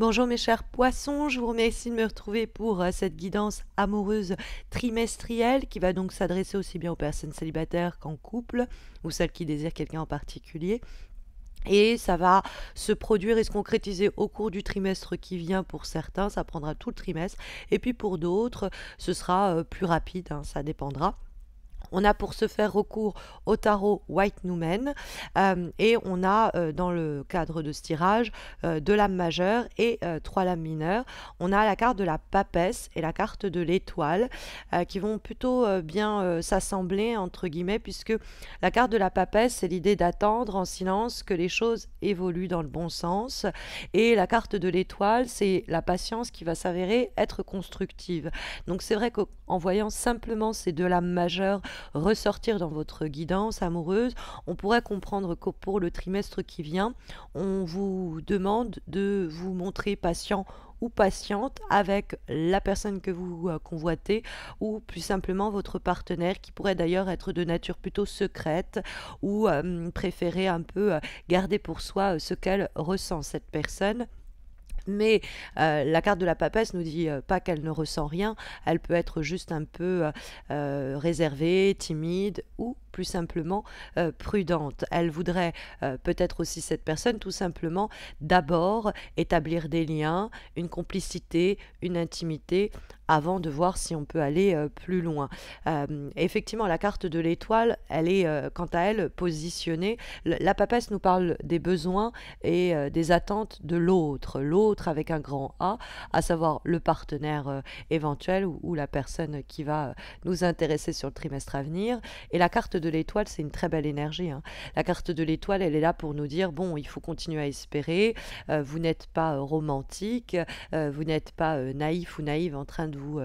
Bonjour mes chers poissons, je vous remercie de me retrouver pour cette guidance amoureuse trimestrielle qui va donc s'adresser aussi bien aux personnes célibataires qu'en couple ou celles qui désirent quelqu'un en particulier. Et ça va se produire et se concrétiser au cours du trimestre qui vient pour certains, ça prendra tout le trimestre. Et puis pour d'autres, ce sera plus rapide, hein, ça dépendra. On a pour ce faire recours au tarot White Numen et on a dans le cadre de ce tirage 2 lames majeures et 3 lames mineures. On a la carte de la papesse et la carte de l'étoile qui vont plutôt bien s'assembler entre guillemets, puisque la carte de la papesse, c'est l'idée d'attendre en silence que les choses évoluent dans le bon sens, et la carte de l'étoile, c'est la patience qui va s'avérer être constructive. Donc c'est vrai qu'en voyant simplement ces 2 lames majeures ressortir dans votre guidance amoureuse, on pourrait comprendre que pour le trimestre qui vient, on vous demande de vous montrer patient ou patiente avec la personne que vous convoitez, ou plus simplement votre partenaire, qui pourrait d'ailleurs être de nature plutôt secrète ou préférer un peu garder pour soi ce qu'elle ressent, cette personne. Mais la carte de la papesse nous dit pas qu'elle ne ressent rien, elle peut être juste un peu réservée, timide ou plus simplement prudente. Elle voudrait peut-être aussi, cette personne, tout simplement d'abord établir des liens, une complicité, une intimité, avant de voir si on peut aller plus loin. Effectivement, la carte de l'étoile, elle est quant à elle positionnée. La papesse nous parle des besoins et des attentes de l'autre, l'autre avec un grand A, à savoir le partenaire éventuel ou la personne qui va nous intéresser sur le trimestre à venir. Et la carte de l'étoile, c'est une très belle énergie, hein. La carte de l'étoile, elle est là pour nous dire, bon, il faut continuer à espérer, vous n'êtes pas romantique, vous n'êtes pas naïf ou naïve en train de vous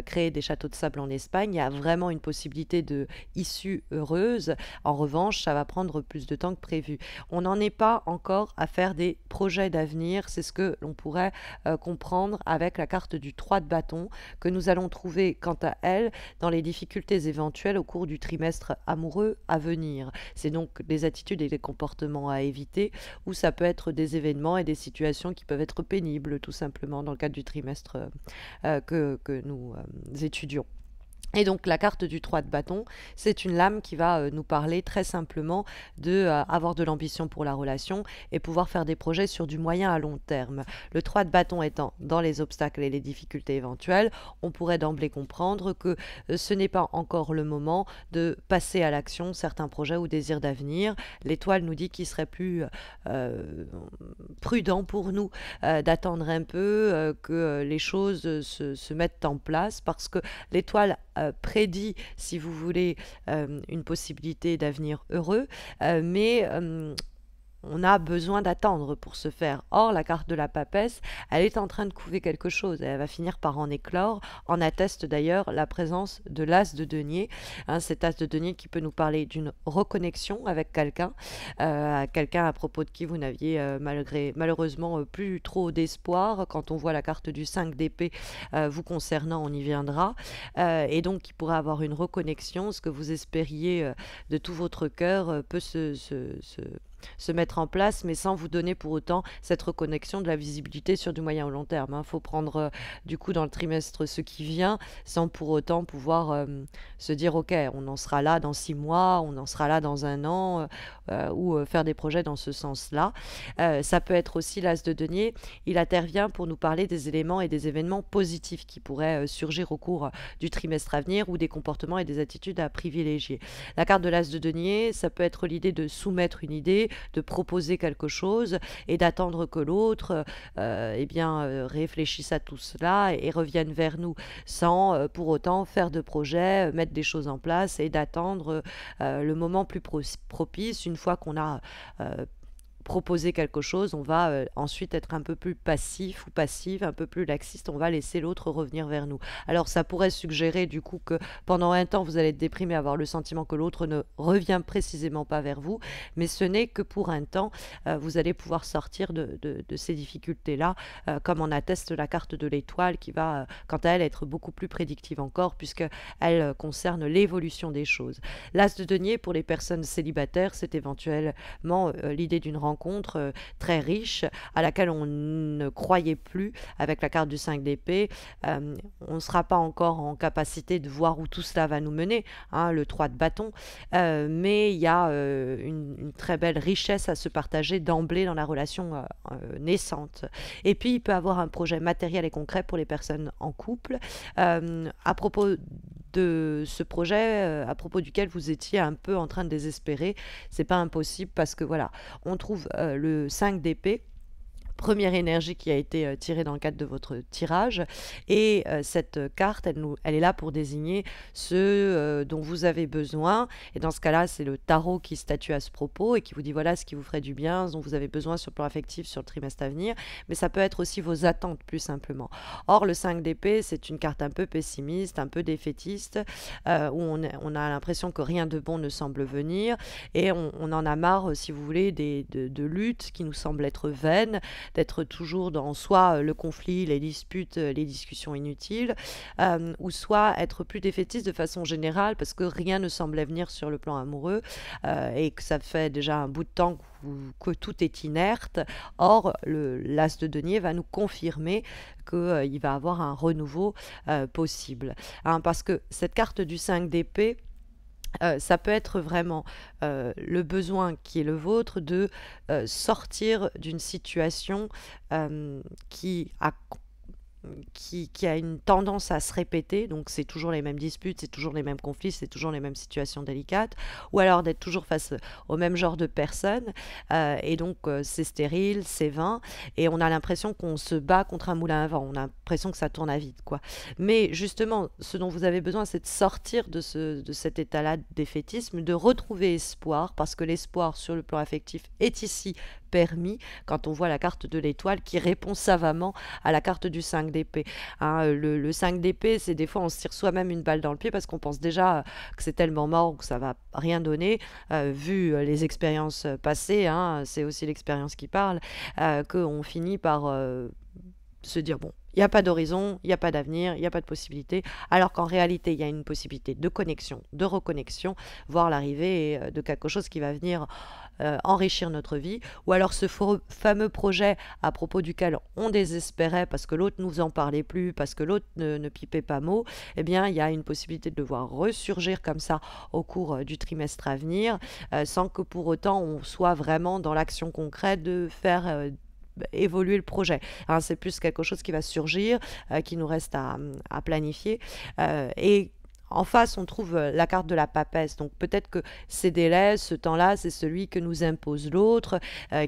créer des châteaux de sable en Espagne. Il y a vraiment une possibilité de issue heureuse. En revanche, ça va prendre plus de temps que prévu. On n'en est pas encore à faire des projets d'avenir, c'est ce que l'on pourrait comprendre avec la carte du 3 de bâton, que nous allons trouver quant à elle dans les difficultés éventuelles au cours du trimestre amoureux à venir. C'est donc des attitudes et des comportements à éviter, ou ça peut être des événements et des situations qui peuvent être pénibles, tout simplement, dans le cadre du trimestre que nous étudions. Et donc la carte du 3 de bâton, c'est une lame qui va nous parler très simplement de avoir de l'ambition pour la relation et pouvoir faire des projets sur du moyen à long terme. Le 3 de bâton étant dans les obstacles et les difficultés éventuelles, on pourrait d'emblée comprendre que ce n'est pas encore le moment de passer à l'action certains projets ou désirs d'avenir. L'étoile nous dit qu'il serait plus prudent pour nous d'attendre un peu que les choses se mettent en place, parce que l'étoile prédit, si vous voulez, une possibilité d'avenir heureux, mais on a besoin d'attendre pour ce faire. Or, la carte de la papesse, elle est en train de couver quelque chose. Elle va finir par en éclore. En atteste d'ailleurs la présence de l'as de denier. Hein, cet as de denier qui peut nous parler d'une reconnexion avec quelqu'un, quelqu'un à propos de qui vous n'aviez malheureusement plus trop d'espoir. Quand on voit la carte du 5 d'épée vous concernant, on y viendra. Et donc, il pourrait avoir une reconnexion. Ce que vous espériez de tout votre cœur peut se mettre en place, mais sans vous donner pour autant cette reconnexion, de la visibilité sur du moyen ou long terme. Il faut prendre du coup dans le trimestre ce qui vient, sans pour autant pouvoir se dire ok, on en sera là dans 6 mois, on en sera là dans 1 an, ou faire des projets dans ce sens-là. Ça peut être aussi l'as de denier. Il intervient pour nous parler des éléments et des événements positifs qui pourraient surgir au cours du trimestre à venir, ou des comportements et des attitudes à privilégier. La carte de l'as de denier, ça peut être l'idée de soumettre une idée, de proposer quelque chose et d'attendre que l'autre réfléchisse à tout cela et revienne vers nous, sans pour autant faire de projet, mettre des choses en place et d'attendre le moment plus propice. Une fois qu'on a proposer quelque chose, on va ensuite être un peu plus passif ou passive, un peu plus laxiste, on va laisser l'autre revenir vers nous. Alors ça pourrait suggérer du coup que pendant un temps vous allez être déprimé, avoir le sentiment que l'autre ne revient précisément pas vers vous, mais ce n'est que pour un temps. Vous allez pouvoir sortir de ces difficultés-là, comme en atteste la carte de l'étoile qui va, quant à elle, être beaucoup plus prédictive encore, puisqu'elle concerne l'évolution des choses. L'as de denier pour les personnes célibataires, c'est éventuellement l'idée d'une rencontre rencontre très riche à laquelle on ne croyait plus avec la carte du 5 d'épée. On ne sera pas encore en capacité de voir où tout cela va nous mener, hein, le 3 de bâton, mais il y a une très belle richesse à se partager d'emblée dans la relation naissante. Et puis, il peut avoir un projet matériel et concret pour les personnes en couple. À propos de ce projet, à propos duquel vous étiez un peu en train de désespérer, c'est pas impossible parce que voilà, on trouve le 5 d'épée, première énergie qui a été tirée dans le cadre de votre tirage. Et cette carte, elle est là pour désigner ce dont vous avez besoin. Et dans ce cas-là, c'est le tarot qui statue à ce propos et qui vous dit voilà ce qui vous ferait du bien, ce dont vous avez besoin sur le plan affectif sur le trimestre à venir. Mais ça peut être aussi vos attentes plus simplement. Or, le 5 d'épée, c'est une carte un peu pessimiste, un peu défaitiste, où on a l'impression que rien de bon ne semble venir. Et on en a marre, si vous voulez, de luttes qui nous semblent être vaines, d'être toujours dans soit le conflit, les disputes, les discussions inutiles, ou soit être plus défaitiste de façon générale parce que rien ne semblait venir sur le plan amoureux et que ça fait déjà un bout de temps que tout est inerte. Or, l'as de denier va nous confirmer qu'il va avoir un renouveau possible. Hein, parce que cette carte du 5 d'épée, ça peut être vraiment le besoin qui est le vôtre de sortir d'une situation qui a une tendance à se répéter, donc c'est toujours les mêmes disputes, c'est toujours les mêmes conflits, c'est toujours les mêmes situations délicates, ou alors d'être toujours face au même genre de personnes, et donc c'est stérile, c'est vain, et on a l'impression qu'on se bat contre un moulin à vent, on a l'impression que ça tourne à vide, quoi. Mais justement, ce dont vous avez besoin, c'est de sortir de cet état-là de défaitisme, de retrouver espoir, parce que l'espoir sur le plan affectif est ici permis quand on voit la carte de l'étoile qui répond savamment à la carte du 5 d'épée. Hein, le 5 d'épée, c'est des fois on se tire soi-même une balle dans le pied parce qu'on pense déjà que c'est tellement mort ou que ça va rien donner, vu les expériences passées, hein, c'est aussi l'expérience qui parle, qu'on finit par se dire bon, il n'y a pas d'horizon, il n'y a pas d'avenir, il n'y a pas de possibilité, alors qu'en réalité, il y a une possibilité de connexion, de reconnexion, voire l'arrivée de quelque chose qui va venir enrichir notre vie, ou alors ce fameux projet à propos duquel on désespérait parce que l'autre nous en parlait plus, parce que l'autre ne pipait pas mot, eh bien, il y a une possibilité de le voir ressurgir comme ça au cours du trimestre à venir, sans que pour autant on soit vraiment dans l'action concrète de faire évoluer le projet. Hein, c'est plus quelque chose qui va surgir, qui nous reste à planifier. Et en face, on trouve la carte de la papesse. Donc peut-être que ces délais, ce temps-là, c'est celui que nous impose l'autre,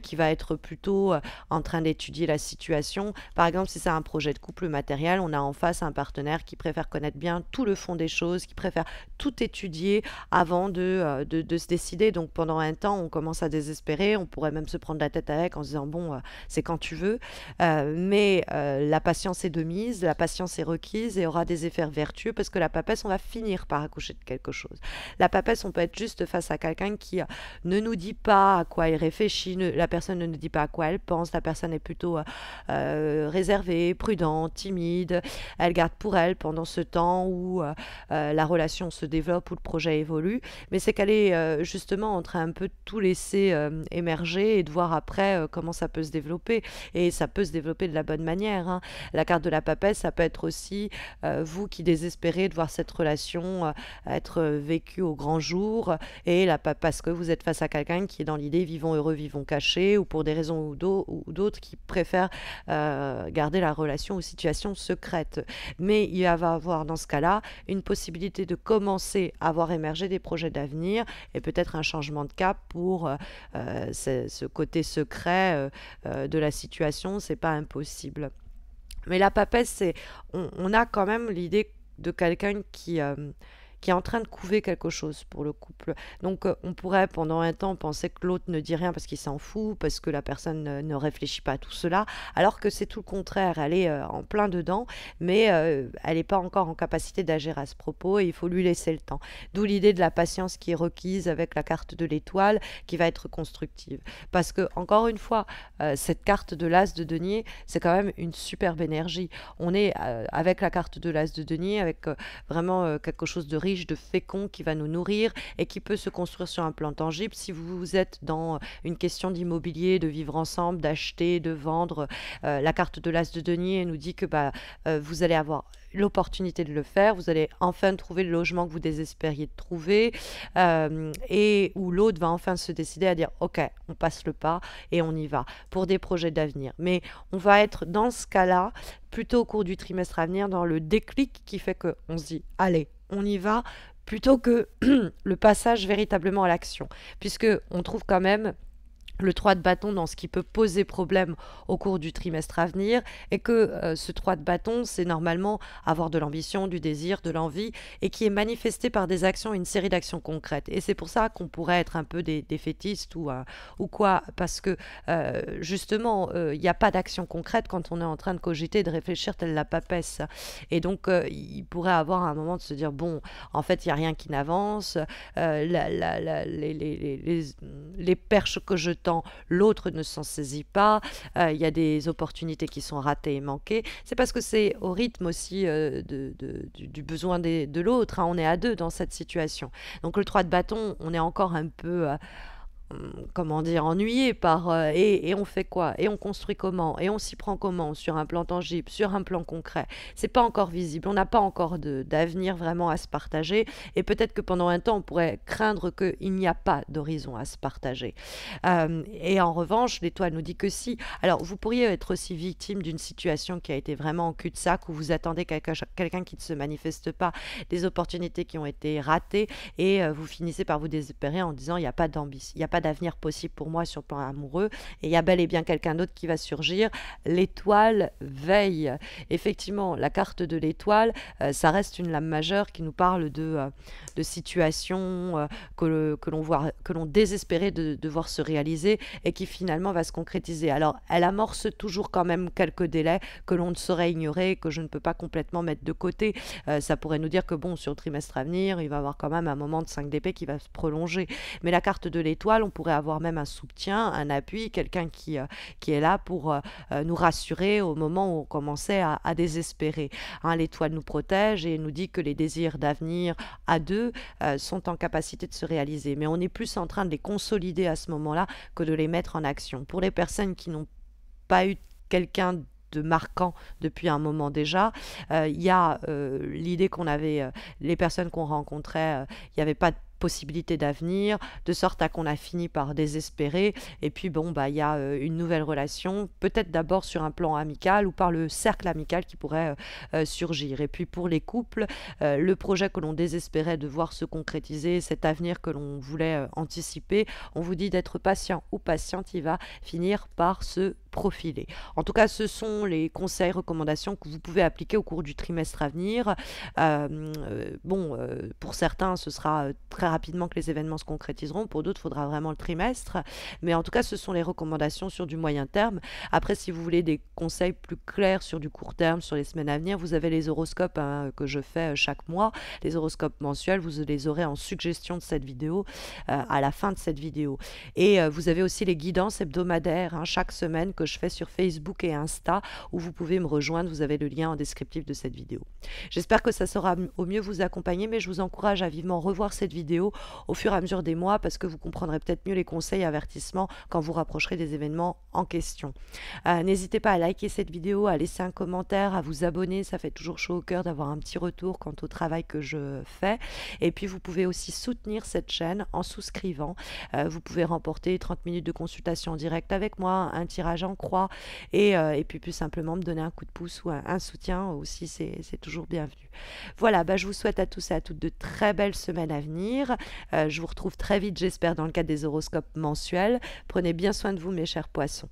qui va être plutôt en train d'étudier la situation. Par exemple, si c'est un projet de couple matériel, on a en face un partenaire qui préfère connaître bien tout le fond des choses, qui préfère tout étudier avant de se décider. Donc pendant un temps, on commence à désespérer, on pourrait même se prendre la tête avec en se disant bon, c'est quand tu veux. Mais la patience est de mise, la patience est requise et aura des effets vertueux parce que la papesse, on va finir par accoucher de quelque chose. La papesse, on peut être juste face à quelqu'un qui ne nous dit pas à quoi il réfléchit, la personne ne nous dit pas à quoi elle pense, la personne est plutôt réservée, prudente, timide, elle garde pour elle pendant ce temps où la relation se développe, où le projet évolue, mais c'est qu'elle est justement en train un peu de tout laisser émerger et de voir après comment ça peut se développer, et ça peut se développer de la bonne manière. Hein. La carte de la papesse, ça peut être aussi vous qui désespérez de voir cette relation être vécue au grand jour, et parce que vous êtes face à quelqu'un qui est dans l'idée vivons heureux, vivons cachés, ou pour des raisons ou d'autres qui préfèrent garder la relation aux situations secrètes. Mais il va avoir dans ce cas-là une possibilité de commencer à voir émerger des projets d'avenir et peut-être un changement de cap pour ce côté secret de la situation, c'est pas impossible. Mais la papesse, on a quand même l'idée de quelqu'un qui est en train de couver quelque chose pour le couple. Donc on pourrait pendant un temps penser que l'autre ne dit rien parce qu'il s'en fout, parce que la personne ne réfléchit pas à tout cela, alors que c'est tout le contraire, elle est en plein dedans, mais elle n'est pas encore en capacité d'agir à ce propos et il faut lui laisser le temps. D'où l'idée de la patience qui est requise avec la carte de l'étoile qui va être constructive. Parce que, encore une fois, cette carte de l'as de denier, c'est quand même une superbe énergie. On est avec la carte de l'as de denier, avec vraiment quelque chose de riche, de fécond, qui va nous nourrir et qui peut se construire sur un plan tangible. Si vous êtes dans une question d'immobilier, de vivre ensemble, d'acheter, de vendre, la carte de l'As de denier nous dit que vous allez avoir l'opportunité de le faire, vous allez enfin trouver le logement que vous désespériez de trouver, et où l'autre va enfin se décider à dire ok, on passe le pas et on y va pour des projets d'avenir. Mais on va être dans ce cas-là plutôt au cours du trimestre à venir dans le déclic qui fait qu'on se dit allez, on y va, plutôt que le passage véritablement à l'action, puisque on trouve quand même le 3 de bâton dans ce qui peut poser problème au cours du trimestre à venir, et que ce 3 de bâton, c'est normalement avoir de l'ambition, du désir, de l'envie, et qui est manifesté par des actions, une série d'actions concrètes. Et c'est pour ça qu'on pourrait être un peu des défaitistes ou quoi, parce que justement, il n'y a pas d'action concrète quand on est en train de cogiter, de réfléchir telle la papesse. Et donc, il pourrait avoir un moment de se dire, bon, en fait, il n'y a rien qui n'avance, les perches que je tends, l'autre ne s'en saisit pas, il y a des opportunités qui sont ratées et manquées. C'est parce que c'est au rythme aussi du besoin de l'autre, hein. On est à deux dans cette situation. Donc le 3 de bâton, on est encore un peu comment dire, ennuyé par et on fait quoi, et on construit comment, et on s'y prend comment, sur un plan tangible, sur un plan concret. C'est pas encore visible, on n'a pas encore d'avenir vraiment à se partager, et peut-être que pendant un temps on pourrait craindre qu'il n'y a pas d'horizon à se partager. Et en revanche, l'étoile nous dit que si. Alors vous pourriez être aussi victime d'une situation qui a été vraiment en cul-de-sac, où vous attendez quelqu'un qui ne se manifeste pas, des opportunités qui ont été ratées, et vous finissez par vous désespérer en disant il n'y a pas d'ambition, il n'y a pas d'avenir possible pour moi sur le plan amoureux, et il y a bel et bien quelqu'un d'autre qui va surgir. L'étoile veille. Effectivement, la carte de l'étoile, ça reste une lame majeure qui nous parle de situations que l'on désespérait de voir se réaliser, et qui finalement va se concrétiser. Alors, elle amorce toujours quand même quelques délais que l'on ne saurait ignorer, que je ne peux pas complètement mettre de côté. Ça pourrait nous dire que bon, sur le trimestre à venir, il va y avoir quand même un moment de 5 d'épée qui va se prolonger. Mais la carte de l'étoile, on pourrait avoir même un soutien, un appui, quelqu'un qui est là pour nous rassurer au moment où on commençait à désespérer. Hein, l'étoile nous protège et nous dit que les désirs d'avenir à deux sont en capacité de se réaliser. Mais on est plus en train de les consolider à ce moment-là que de les mettre en action. Pour les personnes qui n'ont pas eu quelqu'un de marquant depuis un moment déjà, il y a l'idée qu'on avait, les personnes qu'on rencontrait, il n'y avait pas de possibilité d'avenir, de sorte à qu'on a fini par désespérer, et puis bon, il y a une nouvelle relation, peut-être d'abord sur un plan amical ou par le cercle amical qui pourrait surgir. Et puis pour les couples, le projet que l'on désespérait de voir se concrétiser, cet avenir que l'on voulait anticiper, on vous dit d'être patient ou patiente, il va finir par se profiler. En tout cas, ce sont les conseils, recommandations que vous pouvez appliquer au cours du trimestre à venir. Pour certains, ce sera très rapidement que les événements se concrétiseront. Pour d'autres, il faudra vraiment le trimestre. Mais en tout cas, ce sont les recommandations sur du moyen terme. Après, si vous voulez des conseils plus clairs sur du court terme, sur les semaines à venir, vous avez les horoscopes que je fais chaque mois. Les horoscopes mensuels, vous les aurez en suggestion de cette vidéo, à la fin de cette vidéo. Et vous avez aussi les guidances hebdomadaires, chaque semaine, que je fais sur Facebook et Insta, où vous pouvez me rejoindre. Vous avez le lien en descriptif de cette vidéo. J'espère que ça saura au mieux vous accompagner, mais je vous encourage à vivement revoir cette vidéo au fur et à mesure des mois, parce que vous comprendrez peut-être mieux les conseils et avertissements quand vous rapprocherez des événements en question. N'hésitez pas à liker cette vidéo, à laisser un commentaire, à vous abonner, ça fait toujours chaud au cœur d'avoir un petit retour quant au travail que je fais. Et puis vous pouvez aussi soutenir cette chaîne en souscrivant. Vous pouvez remporter 30 minutes de consultation en direct avec moi, un tirage en croix, et puis plus simplement me donner un coup de pouce ou un soutien aussi, c'est toujours bienvenu. Voilà, je vous souhaite à tous et à toutes de très belles semaines à venir. Je vous retrouve très vite, j'espère, dans le cadre des horoscopes mensuels. Prenez bien soin de vous, mes chers poissons.